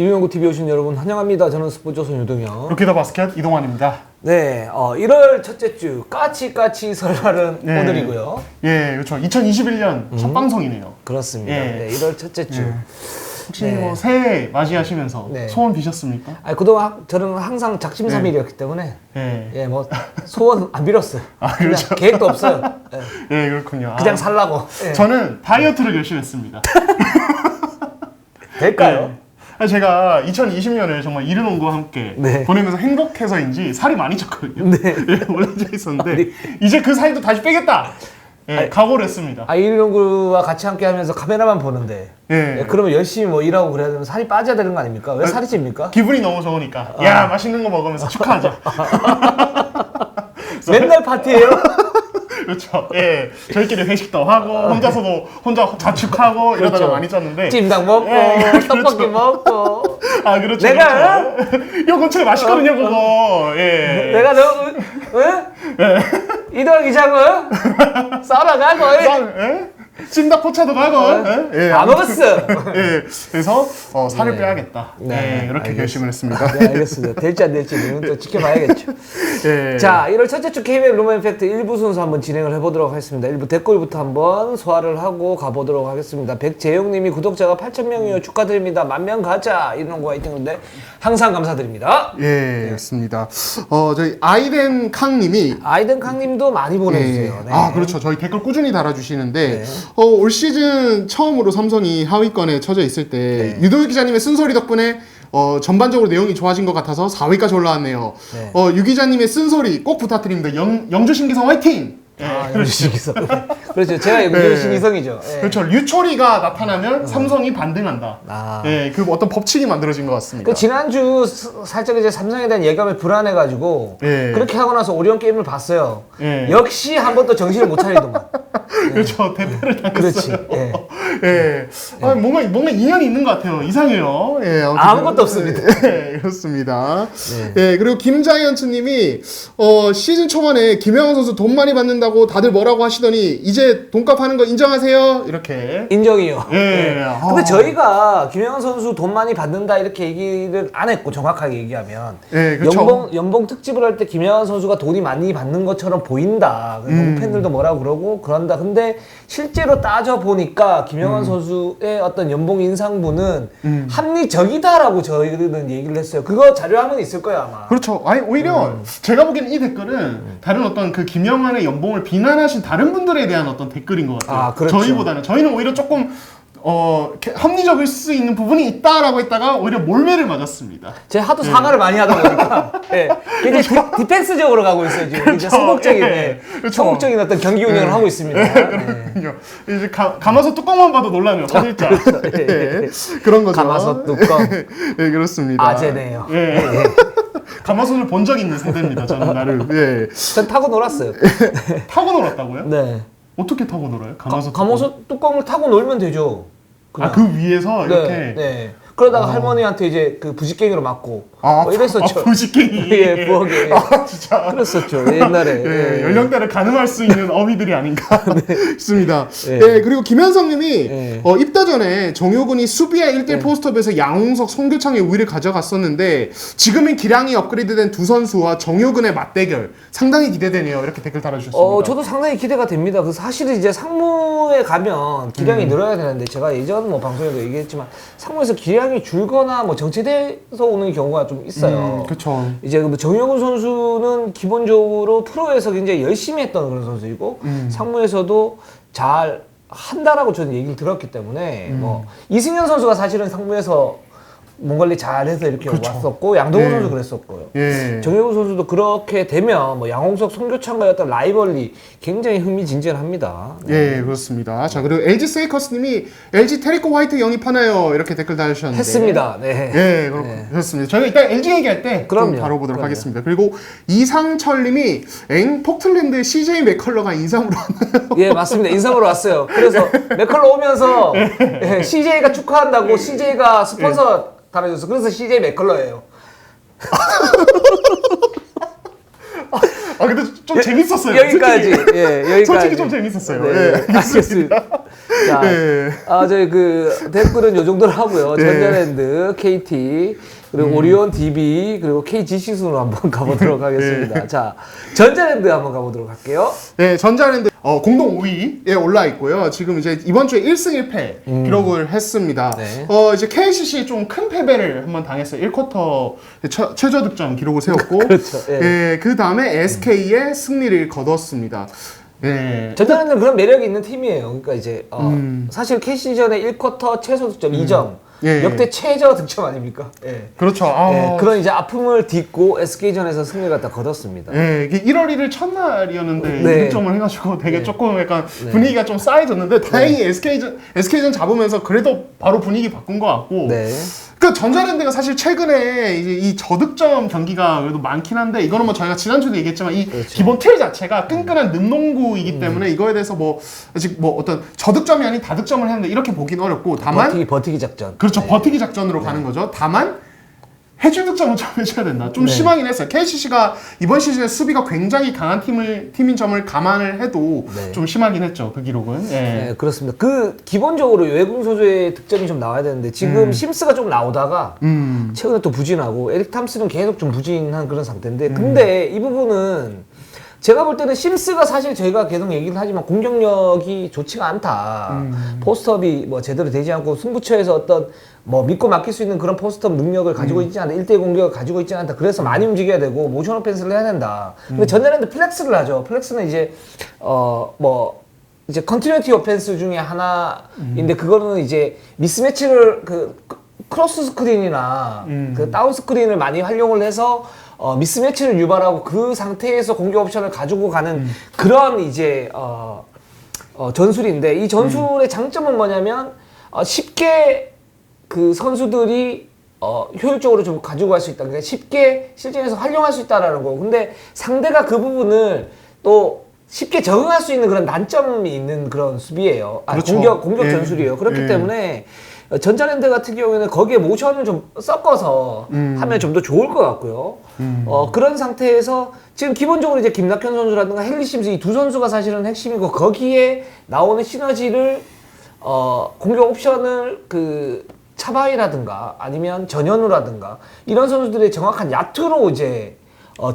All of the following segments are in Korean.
이루연구 TV 오신 여러분 환영합니다. 저는 스포츠조선 유동현. 루키더 바스켓 이동환입니다. 네, 1월 첫째 주 까치까치 설날은 네. 오늘이고요. 예, 그렇죠. 2021년 첫 방송이네요. 그렇습니다. 예. 네, 1월 첫째 주. 혹시 네. 뭐 새해 맞이하시면서 네. 소원 비셨습니까? 아니, 그동안 저는 항상 작심삼일이었기 때문에 예. 뭐 소원 안 빌었어요. 아, 그냥 그렇죠. 계획도 없어요. 예. 예, 그렇군요. 그냥 살라고. 예. 저는 다이어트를 열심히 했습니다. 될까요? 제가 2020년을 정말 이른온과 함께 네. 보내면서 행복해서인지 살이 많이 쪘거든요. 네. 예, 올라져 있었는데 이제 그 살도 다시 빼겠다. 예, 각오를 했습니다. 이루연구와 같이 함께 하면서 카메라만 보는데 예. 예, 그러면 열심히 뭐 일하고 그래야 되면 살이 빠져야 되는 거 아닙니까? 왜 살이 찝니까? 기분이 너무 좋으니까 야 맛있는 거 먹으면서 축하하자. 맨날 파티예요? 그렇죠. 예, 저희끼리 회식도 하고 혼자 자축하고 이러다가 그렇죠. 많이 쪘는데. 찜닭 먹고 예, 떡볶이 그렇죠. 먹고 아 그렇죠. 내가 그렇죠. 이거 근처에 맛있거든요 그거. 예. 내가 너 이동 기장은 썰어가고 예? 찜닭 포차도 가고. 예. 다 먹었어. 예. 그래서 살을 네. 빼야겠다. 네, 예, 이렇게 알겠습니다. 결심을 했습니다. 네, 알겠습니다. 될지 안 될지는 또 지켜봐야겠죠. 예. 자, 1월 첫째 주 KBL 루머 임팩트 1부 순서 한번 진행을 해보도록 하겠습니다. 1부 댓글부터 한번 소화를 하고 가보도록 하겠습니다. 백재용님이 구독자가 8,000명이요. 축하드립니다. 10,000명 가자. 이런 거 화이팅인데 항상 감사드립니다. 예, 그렇습니다. 저희 아이덴 캉님이 아이덴 캉님도 많이 보내주세요. 네. 아, 그렇죠. 저희 댓글 꾸준히 달아주시는데, 네. 올 시즌 처음으로 삼성이 하위권에 처져 있을 때, 유도혁 기자님의 쓴소리 덕분에, 전반적으로 내용이 좋아진 것 같아서 4위까지 올라왔네요. 네. 유 기자님의 쓴소리 꼭 부탁드립니다. 영주 신기성 화이팅! 예, 영주신기성. 그렇죠. 제가 영주신기성이죠. 예. 그렇죠. 류초리가 나타나면 삼성이 반등한다. 아. 예, 그 어떤 법칙이 만들어진 것 같습니다. 그 지난주 살짝 이제 삼성에 대한 예감이 불안해가지고 예. 그렇게 하고 나서 오리온 게임을 봤어요. 예. 역시 한 번 더 정신을 못 차리더만. 그렇죠. 대패를 당했어요. 그렇지. 예. 예. 아, 뭔가 인연이 있는 것 같아요. 이상해요. 예, 아무튼 아무것도 없습니다. 예, 그렇습니다. 예, 그리고 김자이언츠님이 시즌 초반에 김영환 선수 돈 많이 받는다고 다들 뭐라고 하시더니 이제 돈값 하는 거 인정하세요? 이렇게. 인정이요. 예. 근데 저희가 김영환 선수 돈 많이 받는다 이렇게 얘기를 안 했고 정확하게 얘기하면 예, 그렇죠. 연봉 특집을 할 때 김영환 선수가 돈이 많이 받는 것처럼 보인다. 농구 팬들도 뭐라고 그러고 그런다. 근데 실제로 따져 보니까 김영환 선수의 어떤 연봉 인상분은 합리적이다라고 저희는 얘기를 했어요. 그거 자료화면 있을 거예요 아마. 그렇죠. 아니 오히려 제가 보기에는 이 댓글은 다른 어떤 그 김영환의 연봉을 비난하신 다른 분들에 대한 어떤 댓글인 것 같아요. 아, 그렇죠. 저희는 오히려 조금 이렇게 합리적일 수 있는 부분이 있다라고 했다가 오히려 몰매를 맞았습니다. 제가 하도 사과를 많이 하다 보니까 예, 굉장히 디펜스적으로 가고 있어요 지금. 그렇죠. 이제 소극적인, 예, 그렇죠. 소극적인 어떤 경기 운영을 하고 있습니다. 예. 그렇군요. 이제 가마솥 뚜껑만 봐도 놀라네요. 사실자. 예. 그런 거죠. 가마솥 뚜껑. 예, 그렇습니다. 아재네요. 예. 가마솥을 본 적 있는 세대입니다. 저는 나름. 예. 전 타고 놀았어요. 타고 놀았다고요? 네. 어떻게 타고 놀아요? 가마솥. 가마솥 뚜껑을 타고 놀면 되죠. 그냥. 그 위에서 네, 이렇게. 네. 그러다가 할머니한테 이제 그 부지깽이로 맞고 뭐 이랬었죠. 부지깽이. 예, 부엌에. 진짜. 그랬었죠. 옛날에. 예, 연령대를 가늠할 수 있는 어미들이 아닌가 싶습니다. 예. 예, 그리고 김현성님이 예. 입다 전에 정효근이 수비의 1대1 포스트업에서 양홍석, 송교창의 우위를 가져갔었는데 지금은 기량이 업그레이드된 두 선수와 정효근의 맞대결 상당히 기대되네요. 이렇게 댓글 달아주셨습니다. 저도 상당히 기대가 됩니다. 그 사실은 이제 상무에 가면 기량이 늘어야 되는데 제가 예전 뭐 방송에도 얘기했지만 상무에서 기량이 줄거나 뭐 정체돼서 오는 경우가 좀 있어요. 그렇죠. 이제 뭐 정효근 선수는 기본적으로 프로에서 굉장히 열심히 했던 그런 선수이고 상무에서도 잘 한다라고 저는 얘기를 들었기 때문에 뭐 이승현 선수가 사실은 상무에서 몸 관리 잘해서 이렇게 그렇죠. 왔었고 양동근 예. 선수 그랬었고요. 예. 정효근 선수도 그렇게 되면 뭐 양홍석, 송교창과의 어떤 라이벌리 굉장히 흥미진진합니다. 네. 예, 그렇습니다. 자, 그리고 LG 세이커스님이 LG 테리코 화이트 영입하나요? 이렇게 댓글 달으셨는데. 했습니다. 네. 예, 그렇습니다. 저희가 일단 LG 얘기할 때 그럼요. 좀 다뤄보도록 그럼요. 하겠습니다. 그리고 이상철님이 포틀랜드 CJ 맥컬러가 인상으로 하나요? 예, 맞습니다. 인상으로 왔어요. 그래서 맥컬러 오면서 CJ가 축하한다고 CJ가 스폰서 달아줬어. 그래서 CJ 맥컬러예요. 근데 좀 재밌었어요. 여기까지. 솔직히. 예, 여기까지. 솔직히 좀 재밌었어요. 네, 예, 알겠습니다. 자, 예. 저희 그 댓글은 요 정도로 하고요. 예. 전자랜드, KT, 그리고 오리온 DB, 그리고 KGC수로 한번 가보도록 하겠습니다. 자, 전자랜드 한번 가보도록 할게요. 네, 전자랜드 공동 5위에 올라 있고요. 지금 이제 이번 주에 1승 1패 기록을 했습니다. 네. 이제 KCC 좀 큰 패배를 한번 당했어요. 1쿼터 최저 득점 기록을 세웠고, 그렇죠. 예. 그 다음에 SK의 승리를 거뒀습니다. 네. 전자랜드는 그런 매력이 있는 팀이에요. 그러니까 이제 사실 KC전에 1쿼터 최소 득점 2점, 예. 역대 최저 득점 아닙니까? 예. 그렇죠. 예, 그런 이제 아픔을 딛고 SK전에서 승리를 갖다 거뒀습니다. 네, 이게 1월 1일 첫날이었는데 네. 2득점을 해가지고 되게 네. 조금 약간 분위기가 좀 싸해졌는데 다행히 SK전 잡으면서 그래도 바로 분위기 바꾼 것 같고 네. 그 전자랜드가 사실 최근에 이제 이 저득점 경기가 그래도 많긴 한데 이거는 뭐 저희가 지난주도 얘기했지만 이 그렇죠. 기본 틀 자체가 끈끈한 늠농구이기 때문에 이거에 대해서 뭐 아직 뭐 어떤 저득점이 아닌 다득점을 했는데 이렇게 보긴 어렵고 다만 버티기 작전. 그렇죠. 버티기 작전으로 가는 거죠. 다만 해준 득점은 좀 해줘야 된다. 좀 심하긴 했어요. KCC가 이번 시즌에 수비가 굉장히 강한 팀인 점을 감안을 해도 네. 좀 심하긴 했죠. 그 기록은. 예. 네, 그렇습니다. 그 기본적으로 외국 선수의 득점이 좀 나와야 되는데 지금 심스가 좀 나오다가 최근에 또 부진하고 에릭 탐슨은 계속 좀 부진한 그런 상태인데 근데 이 부분은 제가 볼 때는 심스가 사실 저희가 계속 얘기를 하지만 공격력이 좋지가 않다. 포스트업이 뭐 제대로 되지 않고 승부처에서 어떤 뭐 믿고 맡길 수 있는 그런 포스트업 능력을 가지고 있지 않다. 1대1 공격을 가지고 있지 않다. 그래서 많이 움직여야 되고 모션 오펜스를 해야 된다. 근데 전자랜드 플렉스를 하죠. 플렉스는 이제 뭐 이제 컨티뉴티 오펜스 중에 하나인데 그거는 이제 미스매치를 크로스 스크린이나 그 다운 스크린을 많이 활용을 해서 미스매치를 유발하고 그 상태에서 공격 옵션을 가지고 가는 그런 이제 전술인데 이 전술의 장점은 뭐냐면 쉽게 그 선수들이 효율적으로 좀 가지고 갈 수 있다. 그러니까 쉽게 실전에서 활용할 수 있다라는 거. 근데 상대가 그 부분을 또 쉽게 적응할 수 있는 그런 난점이 있는 그런 수비예요. 그렇죠. 공격 예. 전술이에요. 그렇기 예. 때문에 전자랜드 같은 경우에는 거기에 모션을 좀 섞어서 하면 좀 더 좋을 것 같고요. 그런 상태에서 지금 기본적으로 이제 김낙현 선수라든가 헨리 심스 이 두 선수가 사실은 핵심이고 거기에 나오는 시너지를 공격 옵션을 차바이라든가 아니면 전현우라든가 이런 선수들의 정확한 야투로 이제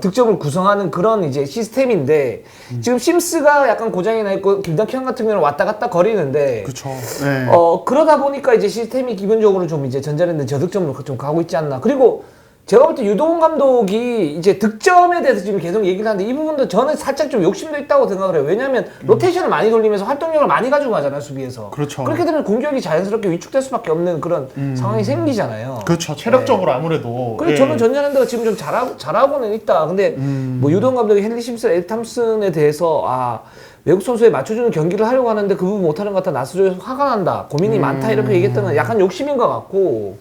득점을 구성하는 그런 이제 시스템인데 지금 심스가 약간 고장이 나 있고 김낙현 같은 경우는 왔다 갔다 거리는데 그렇죠. 네. 그러다 보니까 이제 시스템이 기본적으로 좀 이제 전자랜드 저득점으로 좀 가고 있지 않나. 그리고 제가 볼 때 유동훈 감독이 이제 득점에 대해서 지금 계속 얘기를 하는데 이 부분도 저는 살짝 좀 욕심도 있다고 생각을 해요. 왜냐하면 로테이션을 많이 돌리면서 활동력을 많이 가지고 가잖아요, 수비에서. 그렇죠. 그렇게 되면 공격이 자연스럽게 위축될 수밖에 없는 그런 상황이 생기잖아요. 그렇죠. 체력적으로 아무래도. 그래서 예. 저는 전자랜드가 지금 좀 잘하고는 있다. 근데 뭐 유동 감독이 헨리 심슨, 에릭 탐슨에 대해서 외국 선수에 맞춰주는 경기를 하려고 하는데 그 부분 못하는 것 같아. 나스조에서 화가 난다. 고민이 많다. 이렇게 얘기했던 건 약간 욕심인 것 같고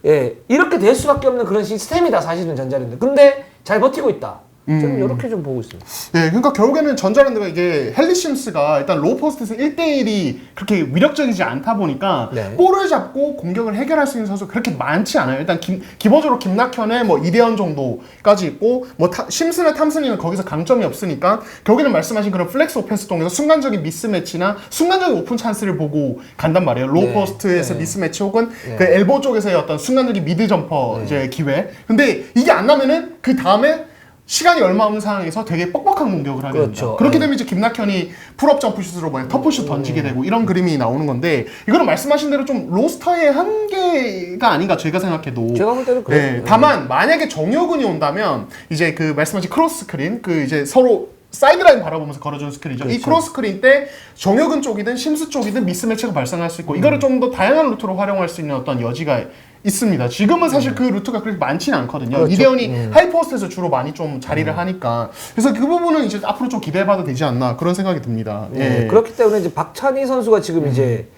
예, 이렇게 될 수밖에 없는 그런 시스템이다. 사실은 전자랜드. 근데 잘 버티고 있다. 저는 이렇게 좀 보고 있습니다. 네, 그러니까 결국에는 전자랜드가 이게 헬리 심스가 일단 로우 포스트에서 1대1이 그렇게 위력적이지 않다 보니까 네. 볼을 잡고 공격을 해결할 수 있는 선수가 그렇게 많지 않아요. 일단 기본적으로 김낙현의 뭐 이대현 정도까지 있고 뭐 심스나 탐슨이는 거기서 강점이 없으니까 결국에는 말씀하신 그런 플렉스 오펜스 통해서 순간적인 미스매치나 순간적인 오픈 찬스를 보고 간단 말이에요. 로우 네. 포스트에서 네. 미스매치 혹은 네. 그 엘보 쪽에서의 어떤 순간적인 미드 점퍼 이제 기회. 근데 이게 안 나면은 그 다음에 시간이 얼마 없는 상황에서 되게 뻑뻑한 공격을 하게 그렇죠. 됩니다. 그렇게 네. 되면 이제 김낙현이 풀업 점프슛으로 터프슛 던지게 되고 이런 그림이 나오는 건데 이거는 말씀하신 대로 좀 로스터의 한계가 아닌가 제가 생각해도. 제가 볼 때는 그래요. 네, 다만 만약에 정효근이 온다면 이제 그 말씀하신 크로스 스크린 그 이제 서로 사이드라인 바라보면서 걸어주는 스크린이죠. 그렇죠. 이 크로스 스크린 때 정효근 쪽이든 심스 쪽이든 미스매치가 발생할 수 있고 이거를 좀 더 다양한 루트로 활용할 수 있는 어떤 여지가 있습니다. 지금은 사실 그 루트가 그렇게 많지는 않거든요. 그렇죠. 이대현이 하이포스트에서 주로 많이 좀 자리를 하니까 그래서 그 부분은 이제 앞으로 좀 기대해봐도 되지 않나 그런 생각이 듭니다. 네, 예. 그렇기 때문에 이제 박찬희 선수가 지금 이제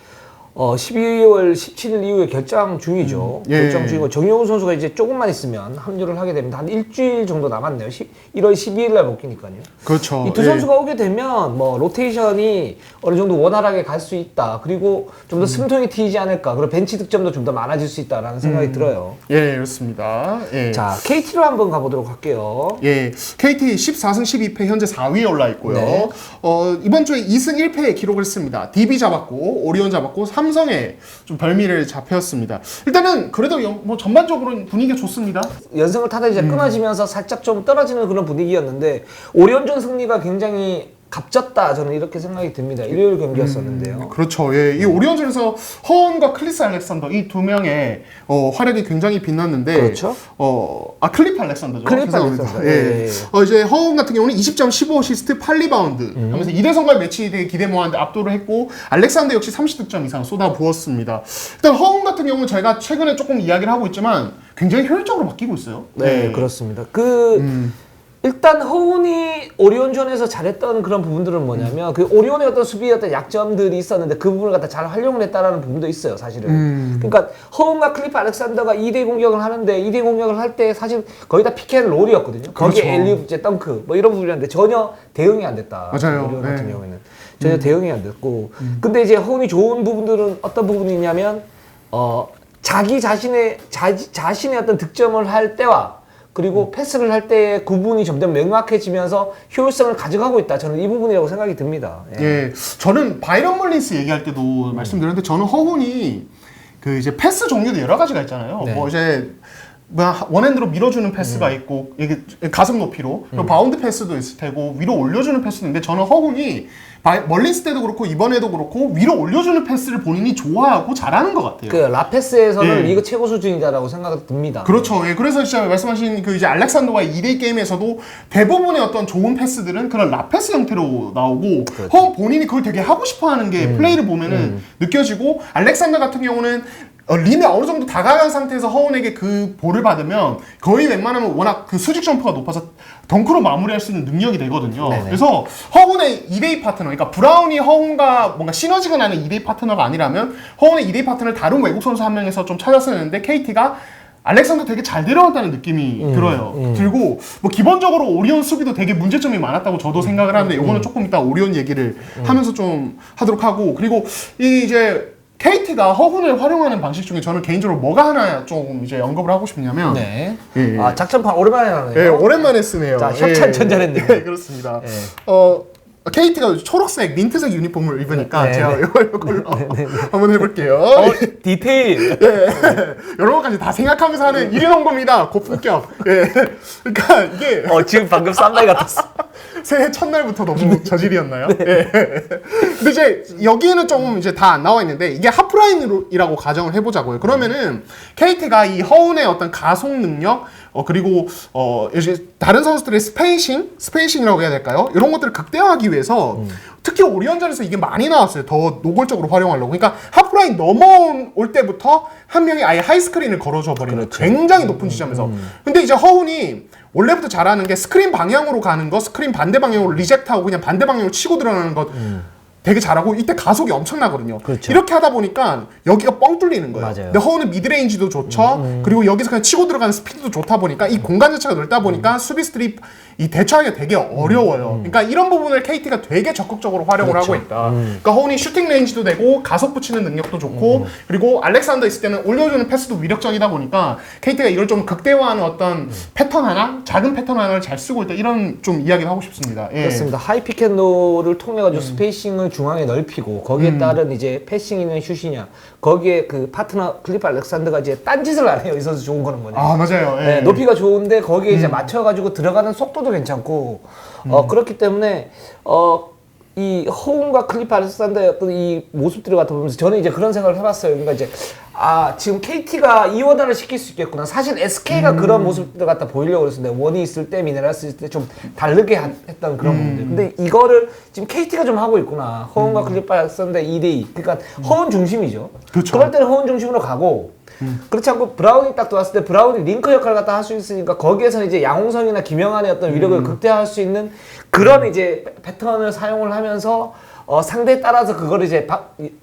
12월 17일 이후에 결정 중이죠. 예. 결정 중이고 정효훈 선수가 이제 조금만 있으면 합류를 하게 됩니다. 한 일주일 정도 남았네요. 1월 12일 날 복귀니까요. 그렇죠. 이 두 선수가 오게 되면 뭐 로테이션이 어느 정도 원활하게 갈 수 있다. 그리고 좀 더 숨통이 트이지 않을까. 그리고 벤치 득점도 좀 더 많아질 수 있다라는 생각이 들어요. 예, 그렇습니다. 예. 자, KT로 한번 가보도록 할게요. 예, KT 14승 12패 현재 4위에 올라 있고요. 네. 이번 주에 2승 1패의 기록을 했습니다. DB 잡았고 오리온 잡았고 삼성에 좀 별미를 잡혔습니다. 일단은 그래도 뭐 전반적으로는 분위기가 좋습니다. 연승을 타다 이제 끊어지면서 살짝 좀 떨어지는 그런 분위기였는데 오리온전 승리가 굉장히 값졌다 저는 이렇게 생각이 듭니다. 일요일 경기였었는데요. 그렇죠. 예, 이 오리온전에서 허언과 클리스 알렉산더 이 두 명의 활약이 굉장히 빛났는데, 그렇죠. 클리프 알렉산더죠. 클리프 죄송합니다. 알렉산더. 예. 예. 이제 허언 같은 경우는 20점, 15어시스트, 8리바운드 하면서 이대성과의 매치 되게 기대 모았는데 압도를 했고, 알렉산더 역시 30득점 이상 쏟아 부었습니다. 일단 허언 같은 경우는 저희가 최근에 조금 이야기를 하고 있지만 굉장히 효율적으로 바뀌고 있어요. 네, 예. 그렇습니다. 일단 허운이 오리온전에서 잘했던 그런 부분들은 뭐냐면 그 오리온의 어떤 수비의 어떤 약점들이 있었는데 그 부분을 갖다 잘 활용을 했다라는 부분도 있어요, 사실은. 그러니까 허운과 클리프 알렉산더가 2대 공격을 하는데 2대 공격을 할 때 사실 거의 다 피켓롤이었거든요. 거기에 그렇죠. 엘리웁, 덩크 뭐 이런 부분이었는데 전혀 대응이 안 됐다. 맞아요. 오리온 같은 네. 경우에는 전혀 대응이 안 됐고. 근데 이제 허운이 좋은 부분들은 어떤 부분이 있냐면 자기 자신의 어떤 득점을 할 때와 그리고 패스를 할 때의 구분이 점점 명확해지면서 효율성을 가져가고 있다. 저는 이 부분이라고 생각이 듭니다. 예. 예, 저는 바이런 멀린스 얘기할 때도 말씀드렸는데 저는 허훈이 그 이제 패스 종류도 여러 가지가 있잖아요. 네. 뭐 이제 원핸드로 밀어주는 패스가 있고 이게 가슴 높이로 그리고 바운드 패스도 있을 테고 위로 올려주는 패스도 있는데 저는 허훈이 멀린스 때도 그렇고 이번에도 그렇고 위로 올려주는 패스를 본인이 좋아하고 잘하는 것 같아요. 그 라페스에서는 예. 리그 최고 수준이다라고 생각이 듭니다. 그렇죠. 예, 그래서 진짜 말씀하신 그 이제 알렉산더와의 2대 게임에서도 대부분의 어떤 좋은 패스들은 그런 라패스 형태로 나오고 허 본인이 그걸 되게 하고 싶어하는 게 플레이를 보면은 느껴지고 알렉산더 같은 경우는 림에 어느 정도 다가간 상태에서 허운에게 그 볼을 받으면 거의 웬만하면 워낙 그 수직 점프가 높아서 덩크로 마무리할 수 있는 능력이 되거든요. 네네. 그래서 허운의 2대2 파트너, 그러니까 브라운이 허운과 뭔가 시너지가 나는 2대2 파트너가 아니라면 허운의 2대2 파트너를 다른 외국 선수 한 명에서 좀 찾았어야 했는데 KT가 알렉산더 되게 잘 데려왔다는 느낌이 들어요. 들고 뭐 기본적으로 오리온 수비도 되게 문제점이 많았다고 저도 생각을 하는데 이거는 조금 이따 오리온 얘기를 하면서 좀 하도록 하고 그리고 이 이제 KT가 허훈을 활용하는 방식 중에 저는 개인적으로 뭐가 하나 좀 이제 언급을 하고 싶냐면 네. 예, 예. 아, 작전판 오랜만에 나네요. 예, 오랜만에 쓰네요. 자, 협찬천전했네요. 예, 그렇습니다. 예. KT가 초록색, 민트색 유니폼을 입으니까 네, 제가 네. 이걸로 한번 해볼게요. 디테일. 이런 것까지 다 생각하면서 하는 일인원고입니다. 고품격. 예. 그러니까 이게 지금 방금 쌈다이 같았어. 새해 첫날부터 너무 저질이었나요? 예. 근데 이제 여기에는 좀 이제 다 안 나와 있는데 이게 하프라인이라고 가정을 해보자고요. 그러면은 KT가 이 허운의 어떤 가속 능력 그리고 이제 다른 선수들의 스페이싱이라고 해야 될까요? 이런 것들을 극대화하기 위해서 특히 오리온전에서 이게 많이 나왔어요. 더 노골적으로 활용하려고. 그러니까 하프라인 넘어올 때부터 한 명이 아예 하이스크린을 걸어줘 버리는 굉장히 높은 지점에서. 근데 이제 허운이 원래부터 잘하는 게 스크린 방향으로 가는 거, 스크린 반대 방향으로 리젝트하고 그냥 반대 방향으로 치고 들어가는 것 되게 잘하고 이때 가속이 엄청나거든요. 그렇죠. 이렇게 하다 보니까 여기가 뻥 뚫리는 거예요. 맞아요. 근데 허우는 미드레인지도 좋죠. 그리고 여기서 그냥 치고 들어가는 스피드도 좋다 보니까 이 공간 자체가 넓다 보니까 수비수들이 이 대처하기가 되게 어려워요. 그러니까 이런 부분을 KT가 되게 적극적으로 활용을 그렇죠. 하고 있다. 그러니까 허운이 슈팅 레인지도 되고 가속 붙이는 능력도 좋고 그리고 알렉산더 있을 때는 올려주는 패스도 위력적이다 보니까 KT가 이걸 좀 극대화하는 어떤 패턴 하나, 작은 패턴 하나를 잘 쓰고 있다. 이런 좀 이야기를 하고 싶습니다. 예. 그렇습니다. 하이 피켓롤을 통해 가지고 스페이싱을 중앙에 넓히고 거기에 따른 이제 패싱이냐 슛이냐 거기에 그 파트너 클리프 알렉산더가 이제 딴짓을 안 해요. 이 선수 좋은 거는 뭐냐. 아 맞아요. 예. 네, 높이가 좋은데 거기에 이제 맞춰가지고 들어가는 속도도 괜찮고 그렇기 때문에 이 허운과 클리프 알렉산더의 어떤 이 모습들을 갖다 보면서 저는 이제 그런 생각을 해봤어요. 그러니까 이제 지금 KT가 이원화를 시킬 수 있겠구나. 사실 SK가 그런 모습들을 갖다 보이려고 그랬었는데 원이 있을 때 미네랄스 있을 때 좀 다르게 했던 그런 부분들. 근데 이거를 지금 KT가 좀 하고 있구나. 허운과 클리프 알렉산더 2대2. 그러니까 허운 중심이죠. 그렇죠. 그럴 때는 허운 중심으로 가고 그렇지 않고 브라운이 딱 들어왔을 때 브라운이 링크 역할을 갖다 할 수 있으니까 거기에서는 이제 양홍성이나 김영환의 어떤 위력을 극대화할 수 있는 그런 이제 패턴을 사용을 하면서 상대에 따라서 그걸 이제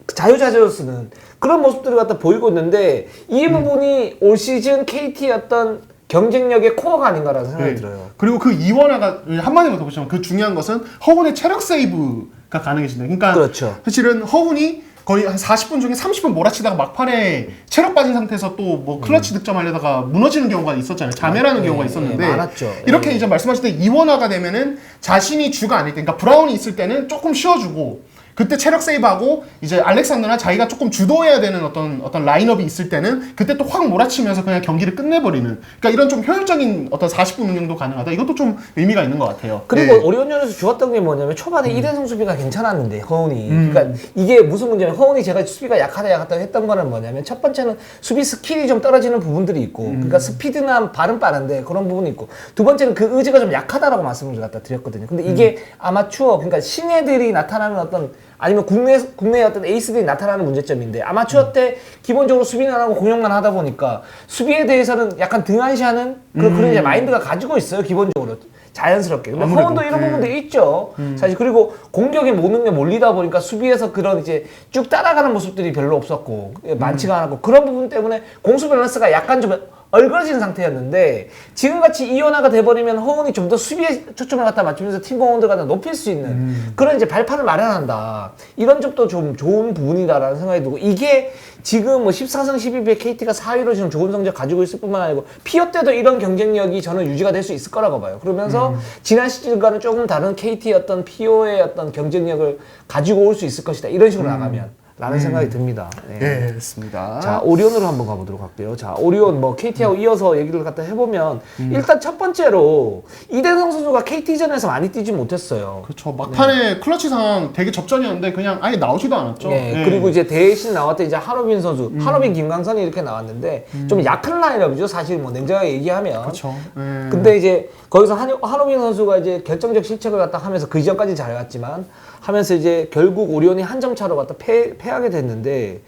자유자재로 쓰는 그런 모습들을 갖다 보이고 있는데 이 부분이 올 시즌 KT의 어떤 경쟁력의 코어가 아닌가라는 생각이 들어요. 그리고 그 이원화가 한마디만 더 보시면 그 중요한 것은 허훈의 체력 세이브가 가능해진다. 그러니까 그렇죠. 사실은 허훈이 거의 한 40분 중에 30분 몰아치다가 막판에 체력 빠진 상태에서 또 뭐 클러치 득점하려다가 무너지는 경우가 있었잖아요. 자멸하는 경우가 있었는데 많았죠. 이렇게 이제 말씀하실 때 이원화가 되면은 자신이 주가 아닐 때, 그러니까 브라운이 있을 때는 조금 쉬어주고 그때 체력 세이브하고 이제 알렉산더나 자기가 조금 주도해야 되는 어떤 라인업이 있을 때는 그때 또 확 몰아치면서 그냥 경기를 끝내버리는, 그러니까 이런 좀 효율적인 어떤 40분 운영도 가능하다. 이것도 좀 의미가 있는 것 같아요. 그리고 네. 오리온전에서 좋았던 게 뭐냐면 초반에 이대성 수비가 괜찮았는데 허훈이 그러니까 이게 무슨 문제냐면 허훈이 제가 수비가 약하다 했던 거는 뭐냐면 첫 번째는 수비 스킬이 좀 떨어지는 부분들이 있고 그러니까 스피드나 발은 빠른데 그런 부분이 있고 두 번째는 그 의지가 좀 약하다라고 말씀을 갖다 드렸거든요. 근데 이게 아마추어 그러니까 신예들이 나타나는 어떤 아니면 국내의 어떤 에이스들이 나타나는 문제점인데 아마추어 때 기본적으로 수비는 안 하고 공격만 하다 보니까 수비에 대해서는 약간 등한시하는 그런 이제 마인드가 가지고 있어요. 기본적으로 자연스럽게. 근데 허훈도 이런 부분들이 있죠. 사실 그리고 공격에 모든 게 몰리다 보니까 수비에서 그런 이제 쭉 따라가는 모습들이 별로 없었고 많지가 않았고 그런 부분 때문에 공수 밸런스가 약간 좀 얼그러진 상태였는데 지금같이 이원화가 돼버리면 허훈이 좀 더 수비에 초점을 갖다 맞추면서 팀 공헌도를 갖다 높일 수 있는 그런 이제 발판을 마련한다. 이런 점도 좀 좋은 부분이다라는 생각이 들고 이게 지금 뭐 14승 12패 KT가 4위로 지금 좋은 성적 가지고 있을 뿐만 아니고 피어 때도 이런 경쟁력이 저는 유지가 될 수 있을 거라고 봐요. 그러면서 지난 시즌과는 조금 다른 KT의 어떤 피어의 어떤 경쟁력을 가지고 올 수 있을 것이다. 이런 식으로 나가면. 라는 생각이 듭니다. 네. 네, 그렇습니다. 자, 오리온으로 한번 가보도록 할게요. 자, 오리온 뭐 KT하고 이어서 얘기를 갖다 해보면 일단 첫 번째로 이대성 선수가 KT전에서 많이 뛰지 못했어요. 그렇죠. 막판에 클러치 상황 되게 접전이었는데 그냥 아예 나오지도 않았죠. 네, 네. 그리고 이제 대신 나왔던 이제 한호빈 선수, 한호빈 김광선이 이렇게 나왔는데 좀 약한 라인업이죠. 사실 뭐 냉정하게 얘기하면. 그렇죠. 네. 근데 이제 거기서 한호빈 선수가 이제 결정적 실책을 갖다 하면서 그 이전까지 잘해왔지만 하면서 이제 결국 오리온이 한 점 차로 갖다 패하게 됐는데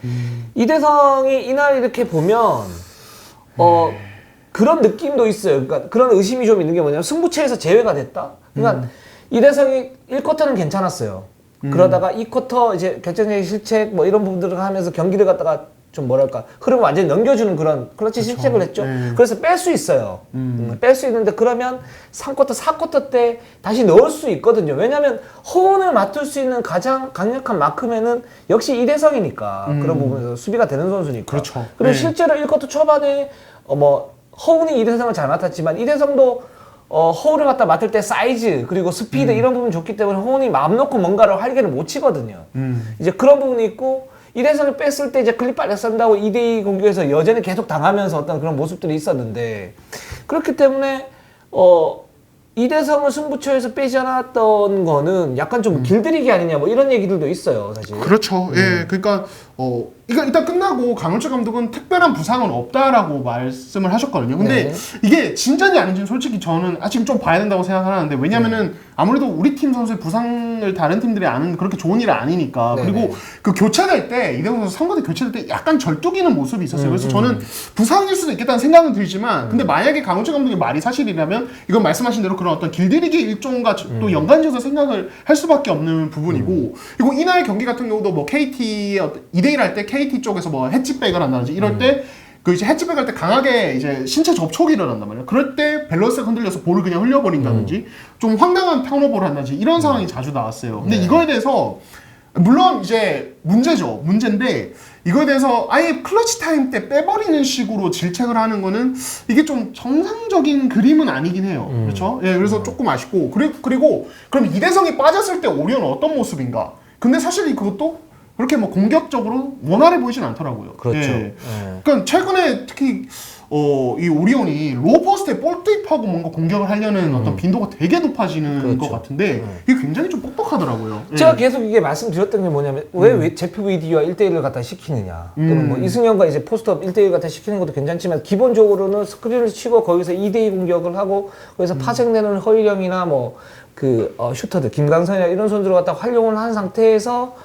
이대성이 이날 이렇게 보면 그런 느낌도 있어요. 그러니까 그런 의심이 좀 있는 게 뭐냐면 승부처에서 제외가 됐다. 그러니까 이대성이 1쿼터는 괜찮았어요. 그러다가 2쿼터 이제 결정적인 실책 뭐 이런 부분들을 하면서 경기를 갖다가 좀 뭐랄까 흐름을 완전히 넘겨주는 그런 클러치 실책을 했죠. 그래서 뺄 수 있어요. 뺄 수 있는데 그러면 3쿼터, 4쿼터 때 다시 넣을 수 있거든요. 왜냐하면 허훈을 맡을 수 있는 가장 강력한 마크맨은 역시 이대성이니까 그런 부분에서 수비가 되는 선수니까. 그렇죠. 그리고 네. 실제로 1쿼터 초반에 뭐 허훈이 이대성을 잘 맡았지만 이대성도 허울을 갖다 맡을 때 사이즈 그리고 스피드 이런 부분이 좋기 때문에 허훈이 마음 놓고 뭔가를 활개를 못 치거든요. 이제 그런 부분이 있고 이대성을 뺐을 때 이제 클립 빨려 쓴다고 2대2 공격에서 여전히 계속 당하면서 어떤 그런 모습들이 있었는데 그렇기 때문에 이대성을 승부처에서 빼지 않았던 거는 약간 좀 길들이기 아니냐 뭐 이런 얘기들도 있어요 사실. 그렇죠. 예, 그러니까 이거 일단 끝나고 강원철 감독은 특별한 부상은 없다라고 말씀을 하셨거든요. 근데 네. 이게 진짜인지 아닌지는 솔직히 저는 아직 좀 봐야 된다고 생각하는데 왜냐면은 아무래도 우리 팀 선수의 부상을 다른 팀들이 아는 그렇게 좋은 일이 아니니까. 네, 그리고 네. 그 교체될 때 이대성 선수 선거대 교체될 때 약간 절뚝이는 모습이 있었어요. 그래서 저는 부상일 수도 있겠다는 생각은 들지만 근데 만약에 강원철 감독의 말이 사실이라면 이건 말씀하신 대로 그런 어떤 길들이기 일종과 또 연관지어서 생각을 할 수밖에 없는 부분이고 그리고 이날 경기 같은 경우도 뭐 KT의 2대1 할 때 KT 쪽에서 뭐 해치백을 한다든지 이럴 때 그 이제 해치백 할 때 강하게 이제 신체 접촉이 일어난단 말이에요. 그럴 때 밸런스가 흔들려서 볼을 그냥 흘려버린다든지 좀 황당한 턴오버를 한다든지 이런 상황이 자주 나왔어요. 근데 이거에 대해서 물론 이제 문제죠. 문제인데 이거에 대해서 아예 클러치 타임 때 빼버리는 식으로 질책을 하는 거는 이게 좀 정상적인 그림은 아니긴 해요. 그렇죠? 예, 그래서 조금 아쉽고 그리고 그럼 이대성이 빠졌을 때 오리온은 어떤 모습인가? 근데 사실 그것도 그렇게 뭐 공격적으로 원활해 보이진 않더라고요. 그렇죠. 예. 네. 그러니까 최근에 특히 이 오리온이 로우 포스트에 볼 투입하고 뭔가 공격을 하려는 어떤 빈도가 되게 높아지는 그렇죠. 것 같은데 이게 굉장히 좀 뻑뻑하더라고요. 예. 제가 계속 이게 말씀드렸던 게 뭐냐면 왜 제프 VD와 1대1을 갖다 시키느냐 또는 뭐 이승현과 이제 포스트업 1대1 갖다 시키는 것도 괜찮지만 기본적으로는 스크린을 치고 거기서 2대2 공격을 하고 거기서 파생되는 허일영이나 뭐 그 슈터들 김강선이나 이런 선수를 갖다 활용을 한 상태에서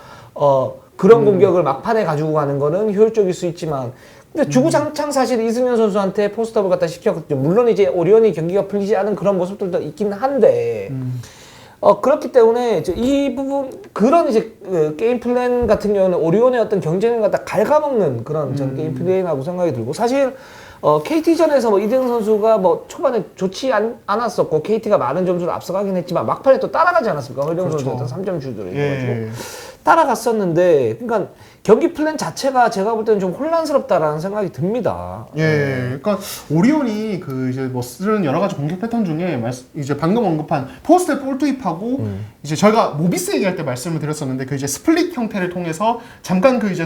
그런 공격을 막판에 가지고 가는 거는 효율적일 수 있지만 근데 주구장창 사실 이승현 선수한테 포스트업을 갖다 시켰거든요. 물론 이제 오리온이 경기가 풀리지 않은 그런 모습들도 있긴 한데 그렇기 때문에 이 부분 그런 이제 게임 플랜 같은 경우는 오리온의 어떤 경쟁을 갖다 갉아먹는 그런 전 게임 플랜이라고 생각이 들고 사실 KT전에서 뭐 이대성 선수가 뭐 초반에 좋지 않았었고 KT가 많은 점수를 앞서가긴 했지만 막판에 또 따라가지 않았습니까? 허일영 그렇죠. 선수가 어떤 3점 슛을 예. 해가지고 따라갔었는데 그러니까 경기 플랜 자체가 제가 볼 때는 좀 혼란스럽다라는 생각이 듭니다. 예, 그러니까 오리온이 그 이제 뭐 쓰는 여러 가지 공격 패턴 중에 이제 방금 언급한 포스트에 볼 투입하고 이제 저희가 모비스 얘기할 때 말씀을 드렸었는데 그 이제 스플릿 형태를 통해서 잠깐 그 이제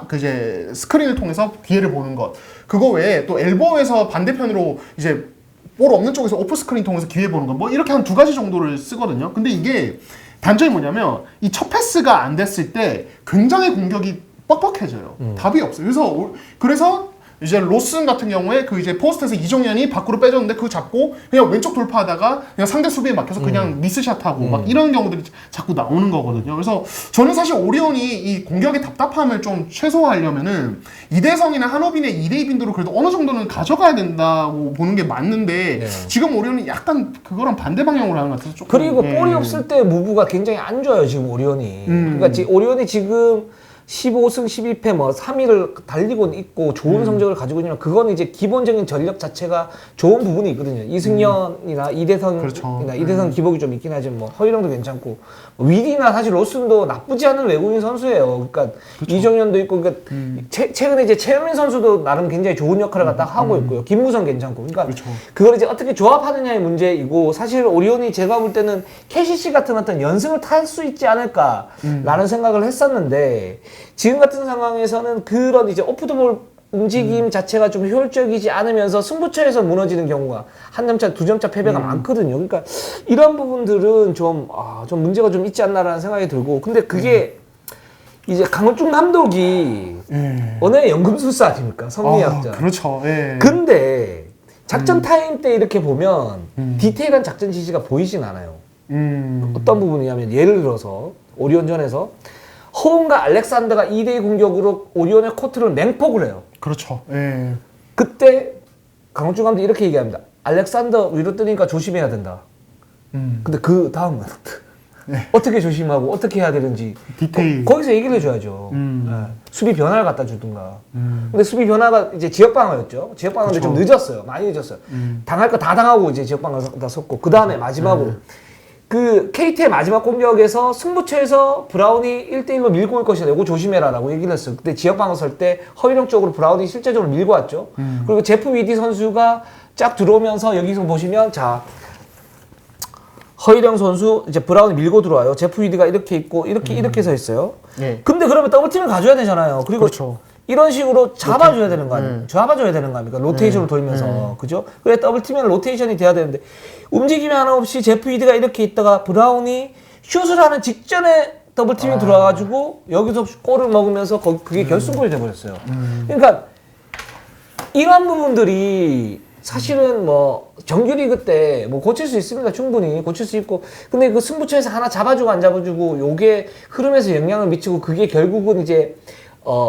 그 이제 스크린을 통해서 기회를 보는 것 그거 외에 또 엘보에서 반대편으로 이제 볼 없는 쪽에서 오프 스크린 통해서 기회 보는 것 뭐 이렇게 한 2가지 정도를 쓰거든요. 근데 이게 단점이 뭐냐면 이 첫 패스가 안 됐을 때 굉장히 공격이 뻑뻑해져요. 답이 없어요. 그래서 이제 로슨 같은 경우에 그 이제 포스트에서 이종현이 밖으로 빼줬는데 그거 잡고 그냥 왼쪽 돌파하다가 그냥 상대 수비에 막혀서 그냥 미스샷하고 막 이런 경우들이 자꾸 나오는 거거든요. 그래서 저는 사실 오리온이 이 공격의 답답함을 좀 최소화하려면은 이대성이나 한호빈의 2대2 빈도로 그래도 어느 정도는 가져가야 된다고 보는 게 맞는데 네. 지금 오리온이 약간 그거랑 반대 방향으로 하는 것 같아서 조금 그리고 볼이 없을 때 무브가 굉장히 안 좋아요 지금 오리온이. 그러니까 오리온이 지금 15승 12패 뭐 3위를 달리고 있고 좋은 성적을 가지고 있지만 그거는 이제 기본적인 전력 자체가 좋은 부분이 있거든요. 이승현이나 이대성이나 그렇죠. 이대성 기복이 좀 있긴 하지만 뭐 허일영도 괜찮고 위디나 사실 로슨도 나쁘지 않은 외국인 선수예요. 그러니까 이정현도 있고 그러니까 최근에 이제 최현민 선수도 나름 굉장히 좋은 역할을 갖다 하고 있고요. 김무성 괜찮고 그러니까 그렇죠. 그걸 이제 어떻게 조합하느냐의 문제이고 사실 오리온이 제가 볼 때는 KCC 같은 어떤 연승을 탈 수 있지 않을까라는 생각을 했었는데 지금 같은 상황에서는 그런 이제 오프더볼 움직임 자체가 좀 효율적이지 않으면서 승부처에서 무너지는 경우가 한 점차, 두 점차 패배가 많거든요. 그러니까 이런 부분들은 좀 문제가 좀 있지 않나라는 생각이 들고 근데 그게 이제 강호중 감독이 언어의 연금술사 아닙니까? 성리학자. 그렇죠. 예. 근데 작전 타임 때 이렇게 보면 디테일한 작전 지시가 보이진 않아요. 어떤 부분이냐면 예를 들어서 오리온전에서 허운과 알렉산더가 2대2 공격으로 오리온의 코트를 맹폭을 해요. 그렇죠. 예. 그때 강호중 감독이 이렇게 얘기합니다. 알렉산더 위로 뜨니까 조심해야 된다. 근데 그 다음은 어떻게 조심하고 어떻게 해야 되는지 디테일. 거기서 얘기를 해줘야죠. 수비 변화를 갖다 주든가. 근데 수비 변화가 이제 지역 방어였죠. 지역 방어인데 좀 늦었어요. 많이 늦었어요. 당할 거 다 당하고 이제 지역 방어를 다 섰고 그 다음에 마지막으로 그 KT의 마지막 공격에서 승부처에서 브라운이 1대1로 밀고 올 것이다. 이거 조심해라라고 얘기를 했어요. 그때 지역 방어 설 때 허일영 쪽으로 브라운이 실제적으로 밀고 왔죠. 그리고 제프 위디 선수가 쫙 들어오면서 여기서 보시면 자 허일영 선수 이제 브라운이 밀고 들어와요. 제프 위디가 이렇게 있고 이렇게 서 있어요. 예. 근데 그러면 더블팀을 가져야 되잖아요. 그리고 그렇죠. 이런 식으로 잡아줘야 되는 거 아닙니까? 잡아줘야 되는 거 아닙니까? 로테이션을 돌면서. 그죠? 그래, 더블팀에는 로테이션이 돼야 되는데, 움직임이 하나 없이 제프 이드가 이렇게 있다가 브라운이 슛을 하는 직전에 더블팀이 들어와가지고, 여기서 골을 먹으면서 그게 결승골이 돼버렸어요. 그러니까, 이런 부분들이 사실은 뭐, 정규리그 때 뭐 고칠 수 있습니다. 충분히 고칠 수 있고. 근데 그 승부처에서 하나 잡아주고 안 잡아주고, 요게 흐름에서 영향을 미치고, 그게 결국은 이제,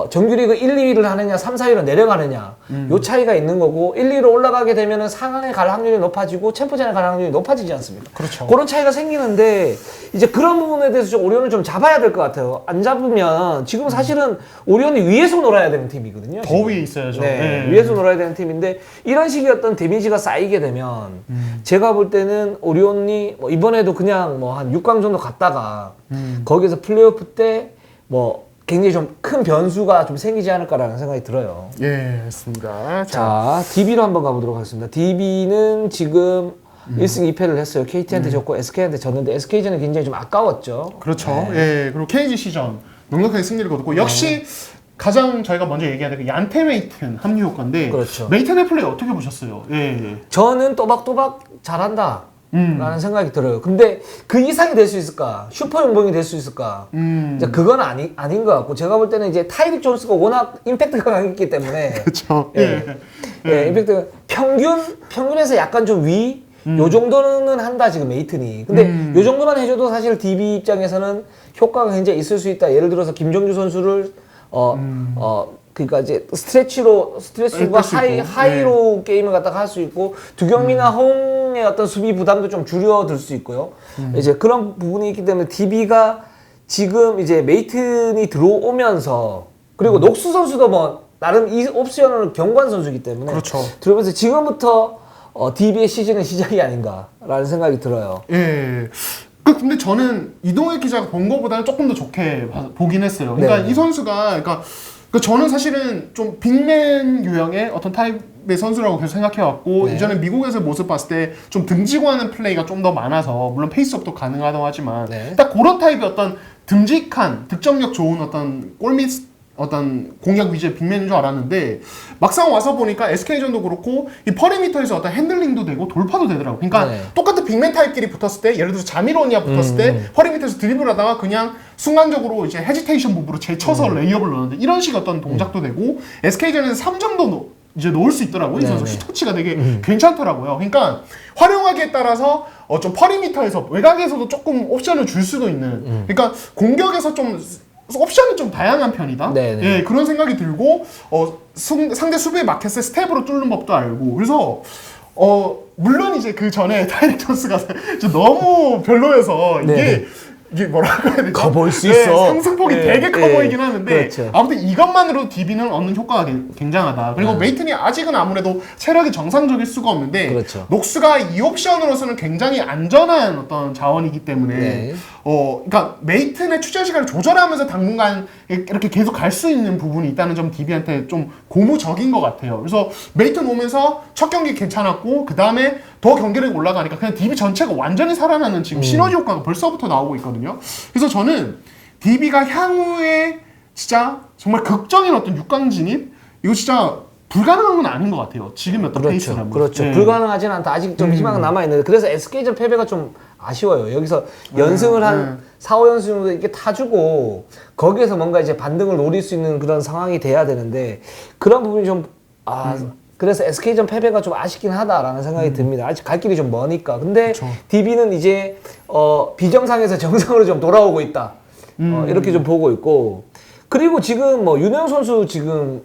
정규리그 1, 2위를 하느냐, 3, 4위로 내려가느냐, 요 차이가 있는 거고, 1, 2위로 올라가게 되면은 상황에 갈 확률이 높아지고, 챔프전에 갈 확률이 높아지지 않습니까? 그렇죠. 그런 차이가 생기는데, 이제 그런 부분에 대해서 좀 오리온을 좀 잡아야 될 것 같아요. 안 잡으면, 지금 사실은 오리온이 위에서 놀아야 되는 팀이거든요. 더 지금. 위에 있어야죠. 네, 예. 위에서 놀아야 되는 팀인데, 이런 식의 어떤 데미지가 쌓이게 되면, 제가 볼 때는 오리온이 뭐 이번에도 그냥 뭐 한 6강 정도 갔다가, 거기서 플레이오프 때, 뭐, 굉장히 좀 큰 변수가 좀 생기지 않을까라는 생각이 들어요. 예, 맞습니다. 자, DB로 한번 가보도록 하겠습니다. DB는 지금 1승 2패를 했어요. KT한테 졌고 SK한테 졌는데 SK전은 굉장히 좀 아까웠죠. 그렇죠. 네. 예, 그리고 KG 시전 넉넉하게 승리를 거뒀고 역시 가장 저희가 먼저 얘기해야 될 그 얀테 메이튼 합류 효과인데 그렇죠. 메이튼의 플레이 어떻게 보셨어요? 예. 저는 또박또박 잘한다. 라는 생각이 들어요. 근데 그 이상이 될 수 있을까? 슈퍼 연봉이 될 수 있을까? 이제 그건 아닌 것 같고 제가 볼 때는 이제 타이릭 존스가 워낙 임팩트가 강했기 때문에 그렇죠. 예. 예, 임팩트 평균에서 약간 좀 위. 요 정도는 한다 지금 메이튼이. 근데 요 정도만 해줘도 사실 DB 입장에서는 효과가 굉장히 있을 수 있다. 예를 들어서 김정주 선수를 그러니까 이제 스트레치가 하이로 게임을 갖다가 할 수 있고 두경민이나 허웅 DB형의 어떤 수비 부담도 좀 줄여들 수 있고요. 이제 그런 부분이 있기 때문에 DB가 지금 이제 메이튼이 들어오면서 그리고 녹수 선수도 뭐 나름 이 옵션을 경관 선수이기 때문에 그렇죠. 들어오면서 지금부터 DB의 시즌의 시작이 아닌가라는 생각이 들어요. 예. 근데 저는 이동혁 기자가 본 것보다는 조금 더 좋게 보긴 했어요. 그러니까 네. 이 선수가, 그러니까 저는 사실은 좀 빅맨 유형의 어떤 타입의 선수라고 계속 생각해왔고, 네. 이전에 미국에서 모습 봤을 때 좀 등지고 하는 플레이가 좀 더 많아서, 물론 페이스업도 가능하다고 하지만, 네. 딱 그런 타입의 어떤 듬직한, 득점력 좋은 어떤 골밑 어떤 공략 위주의 빅맨인 줄 알았는데 막상 와서 보니까 SK전도 그렇고 이 퍼리미터에서 어떤 핸들링도 되고 돌파도 되더라고. 그러니까 네. 똑같은 빅맨 타입끼리 붙었을 때 예를 들어서 자미로니아 붙었을 때 퍼리미터에서 드리블 하다가 그냥 순간적으로 이제 헤지테이션 무브로 제쳐서 레이업을 넣는데 이런 식의 어떤 동작도 되고 SK전에서 3점도 이제 넣을 수 있더라고요. 이 선수 슈터치가 되게 괜찮더라고요. 그러니까 활용하기에 따라서 좀 퍼리미터에서 외곽에서도 조금 옵션을 줄 수도 있는. 그러니까 공격에서 좀 옵션이 좀 다양한 편이다. 네네. 예, 그런 생각이 들고 상대 수비에 막혔을 때 스텝으로 뚫는 법도 알고 그래서 물론 이제 그 전에 다이렉터스가 너무 별로여서 이게 뭐라고 해야 되지? 커 보일 수 있어. 상승폭이 네, 되게 커 네. 보이긴 하는데 그렇죠. 아무튼 이것만으로 DB는 얻는 효과가 굉장하다. 그리고 메이튼이 아직은 아무래도 체력이 정상적일 수가 없는데 그렇죠. 녹스가 이 옵션으로서는 굉장히 안전한 어떤 자원이기 때문에 네. 그러니까 메이튼의 출전 시간을 조절하면서 당분간 이렇게 계속 갈 수 있는 부분이 있다는 점 DB한테 좀 고무적인 것 같아요. 그래서 메이튼 오면서 첫 경기 괜찮았고 그 다음에 더 경기력이 올라가니까 그냥 DB 전체가 완전히 살아나는 지금 시너지 효과가 벌써부터 나오고 있거든요. 그래서 저는 DB가 향후에 진짜 정말 극적인 어떤 6강 진입 이거 진짜 불가능한 건 아닌 것 같아요. 지금 어떤 페이스라면. 그렇죠. 네. 불가능하진 않다. 아직 좀 희망은 남아있는데 그래서 SK전 패배가 좀 아쉬워요. 여기서 연승을 한 4, 5연승 정도 이렇게 타주고 거기에서 뭔가 이제 반등을 노릴 수 있는 그런 상황이 돼야 되는데 그런 부분이 좀 그래서 SK전 패배가 좀 아쉽긴 하다라는 생각이 듭니다. 아직 갈 길이 좀 머니까. 근데 DB는 이제 비정상에서 정상으로 좀 돌아오고 있다. 이렇게 좀 보고 있고 그리고 지금 뭐 윤호영 선수 지금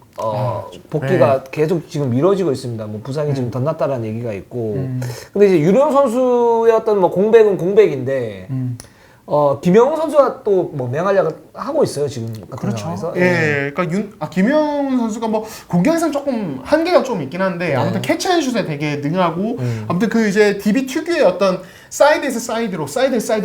복귀가 계속 지금 미뤄지고 있습니다. 뭐 부상이 지금 덧났다라는 얘기가 있고. 근데 이제 윤호영 선수의 어떤 뭐 공백은 공백인데 김영훈 선수가 또 뭐 맹활약을 하고 있어요 지금 같은 상황에서. 예, 그러니까 김영훈 선수가 뭐 공격에서는 조금 한계가 좀 있긴 한데 아무튼 캐치앤슛에 되게 능하고 아무튼 그 이제 DB 특유의 어떤 사이드에서 사이드로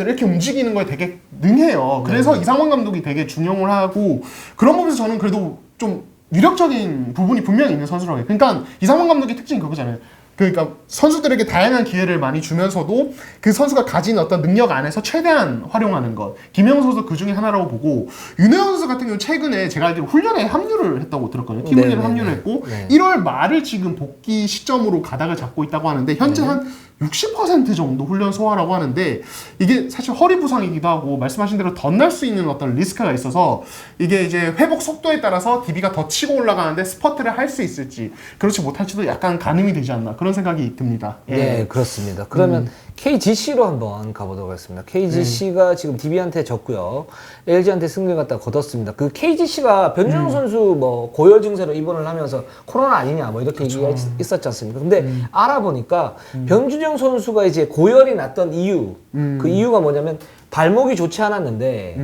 이렇게 움직이는 거에 되게 능해요. 그래서 이상원 감독이 되게 중용을 하고 그런 부분에서 저는 그래도 좀 위력적인 부분이 분명히 있는 선수라고 해요. 그러니까 이상원 감독의 특징이 그거잖아요. 그러니까 선수들에게 다양한 기회를 많이 주면서도 그 선수가 가진 어떤 능력 안에서 최대한 활용하는 것. 김영훈 선수도 그 중에 하나라고 보고 윤호영 선수 같은 경우는 최근에 제가 알기로 훈련에 합류를 했다고 들었거든요. 팀 훈련에 합류를 했고 1월 말을 지금 복귀 시점으로 가닥을 잡고 있다고 하는데 현재 한 60% 정도 훈련 소화라고 하는데 이게 사실 허리 부상이기도 하고 말씀하신 대로 덧날 수 있는 어떤 리스크가 있어서 이게 이제 회복 속도에 따라서 DB가 더 치고 올라가는데 스퍼트를 할 수 있을지 그렇지 못할지도 약간 가늠이 되지 않나 그런 생각이 듭니다. 예. 네, 그렇습니다. 그러면 KGC로 한번 가보도록 하겠습니다. KGC가 지금 DB한테 졌고요. LG한테 승리를 갖다 거뒀습니다. 그 KGC가 변준영 선수 뭐 고열 증세로 입원을 하면서 코로나 아니냐 뭐 이렇게 얘기가 있었지 않습니까? 근데 알아보니까 변준영 선수가 이제 고열이 났던 이유, 그 이유가 뭐냐면 발목이 좋지 않았는데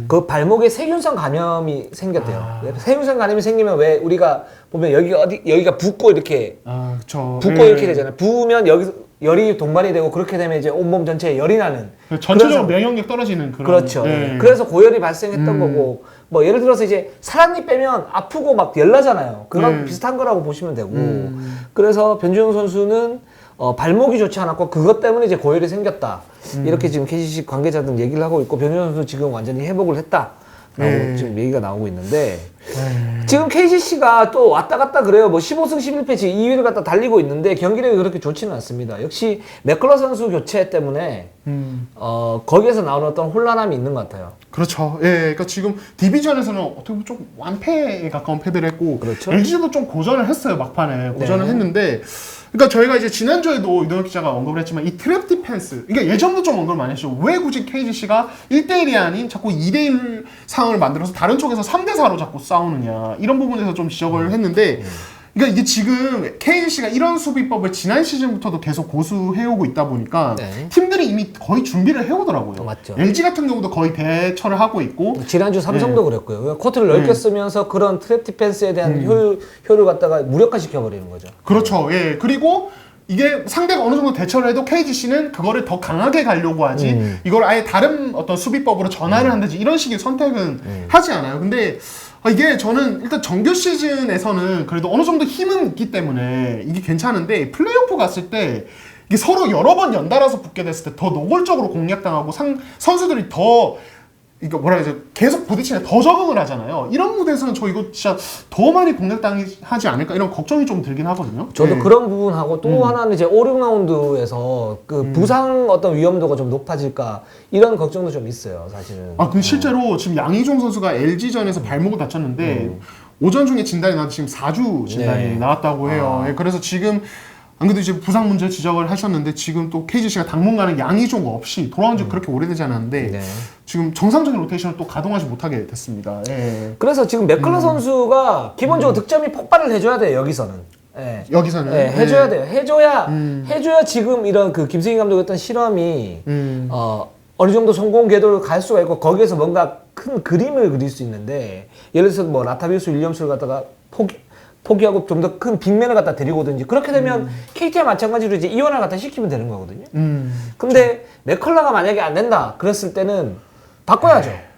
그 발목에 세균성 감염이 생겼대요. 세균성 감염이 생기면 왜 우리가 보면 여기가 붓고 이렇게 그렇죠. 붓고 이렇게 되잖아요. 부으면 여기서 열이 동반이 되고 그렇게 되면 이제 온몸 전체에 열이 나는. 전체적으로 면역력 떨어지는 그런. 그렇죠. 그래서 고열이 발생했던 거고 뭐 예를 들어서 이제 살한입 빼면 아프고 막 열나잖아요. 그런 비슷한 거라고 보시면 되고. 그래서 변준영 선수는 발목이 좋지 않았고 그것 때문에 이제 고열이 생겼다. 이렇게 지금 KCC 관계자들 얘기를 하고 있고 변준영 선수 지금 완전히 회복을 했다. 라고 지금 얘기가 나오고 있는데 지금 KCC가 또 왔다 갔다 그래요. 뭐 15승 11패 지금 2위를 갖다 달리고 있는데 경기력이 그렇게 좋지는 않습니다. 역시 맥컬러 선수 교체 때문에 거기에서 나오는 어떤 혼란함이 있는 것 같아요. 그렇죠. 예, 그러니까 지금 디비전에서는 어떻게 보면 좀 완패에 가까운 패배를 했고 그렇죠. LG도 좀 고전을 했어요. 막판에 고전을 했는데 그러니까 저희가 이제 지난주에도 이동혁 기자가 언급을 했지만 이 트랩 디펜스 그러니까 예전도 좀 언급을 많이 했죠. 왜 굳이 KGC가 1대1이 아닌 자꾸 2대1 상황을 만들어서 다른 쪽에서 3대4로 자꾸 싸우느냐 이런 부분에서 좀 지적을 했는데 그러니까 이게 지금 KGC가 이런 수비법을 지난 시즌부터도 계속 고수해오고 있다 보니까 네. 팀들이 이미 거의 준비를 해오더라고요. 맞죠. LG 같은 경우도 거의 대처를 하고 있고 지난주 삼성도 그랬고요. 코트를 넓게 쓰면서 그런 트랩 디펜스에 대한 효율을 갖다가 무력화시켜 버리는 거죠. 그렇죠. 예. 그리고 이게 상대가 어느 정도 대처를 해도 KGC는 그거를 더 강하게 가려고 하지 이걸 아예 다른 어떤 수비법으로 전환을 한다지 이런 식의 선택은 하지 않아요. 근데 이게 저는 일단 정규 시즌에서는 그래도 어느 정도 힘은 있기 때문에 이게 괜찮은데 플레이오프 갔을 때 이게 서로 여러 번 연달아서 붙게 됐을 때 더 노골적으로 공략당하고 선수들이 더 이거 뭐라 해야 되지? 계속 부딪히면 더 적응을 하잖아요. 이런 무대에서는 저 이거 진짜 더 많이 공략당하지 않을까 이런 걱정이 좀 들긴 하거든요. 저도 네. 그런 부분하고 또 하나는 이제 5, 6라운드에서 그 부상 어떤 위험도가 좀 높아질까 이런 걱정도 좀 있어요, 사실은. 근데 실제로 지금 양희종 선수가 LG전에서 발목을 다쳤는데 오전 중에 진단이 나서 지금 4주 진단이 네. 나왔다고 해요. 예, 그래서 지금 안 그래도 이제 부상 문제 지적을 하셨는데 지금 또 KGC가 당분간은 양희종 없이 돌아온 지 그렇게 오래되지 않았는데 네. 지금 정상적인 로테이션을 또 가동하지 못하게 됐습니다. 예. 그래서 지금 맥컬러 선수가 기본적으로 득점이 폭발을 해줘야 돼요, 여기서는. 예. 여기서는 네, 해줘야 돼요. 해줘야 지금 이런 그 김승희 감독의 어떤 실험이 어느 정도 성공 궤도를 갈 수가 있고 거기에서 뭔가 큰 그림을 그릴 수 있는데 예를 들어서 뭐 라타비우스 윌리엄스를 갖다가 포기하고 좀 더 큰 빅맨을 갖다 데리고 오든지 그렇게 되면 KT와 마찬가지로 이제 이원을 갖다 시키면 되는 거거든요. 근데 맥컬러가 만약에 안 된다 그랬을 때는 바꿔야죠.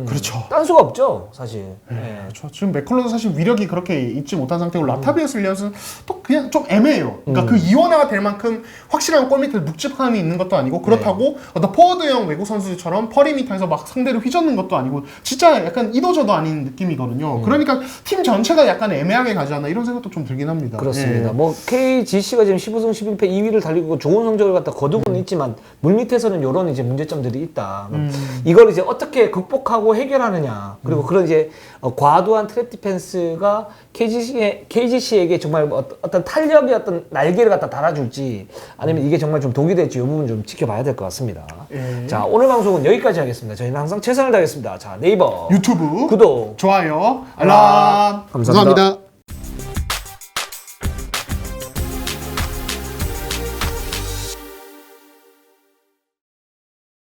그렇죠. 딴 수가 없죠, 사실. 네. 그렇죠. 지금 맥컬러도 사실 위력이 그렇게 있지 못한 상태고 라타비우스 윌리엄스는 또 그냥 좀 애매해요. 그러니까 그 이원화가 될 만큼 확실한 골 밑에 묵직함이 있는 것도 아니고 그렇다고 어떤 포워드형 외국 선수처럼 퍼리미터에서 막 상대를 휘젓는 것도 아니고 진짜 약간 이도저도 아닌 느낌이거든요. 그러니까 팀 전체가 약간 애매하게 가지 않나 이런 생각도 좀 들긴 합니다. 그렇습니다. 뭐 KGC가 지금 15승 11패 2위를 달리고 좋은 성적을 갖다 거두고는 있지만 물밑에서는 이런 이제 문제점들이 있다. 이걸 이제 어떻게 극복하고 해결하느냐. 그리고 그런 이제 과도한 트랩 디펜스가 KGC에게 정말 어떤 탄력의 어떤 날개를 갖다 달아줄지 아니면 이게 정말 좀 독이 될지 이 부분 좀 지켜봐야 될 것 같습니다. 자, 오늘 방송은 여기까지 하겠습니다. 저희는 항상 최선을 다하겠습니다. 자, 네이버, 유튜브, 구독, 좋아요, 알람. 감사합니다.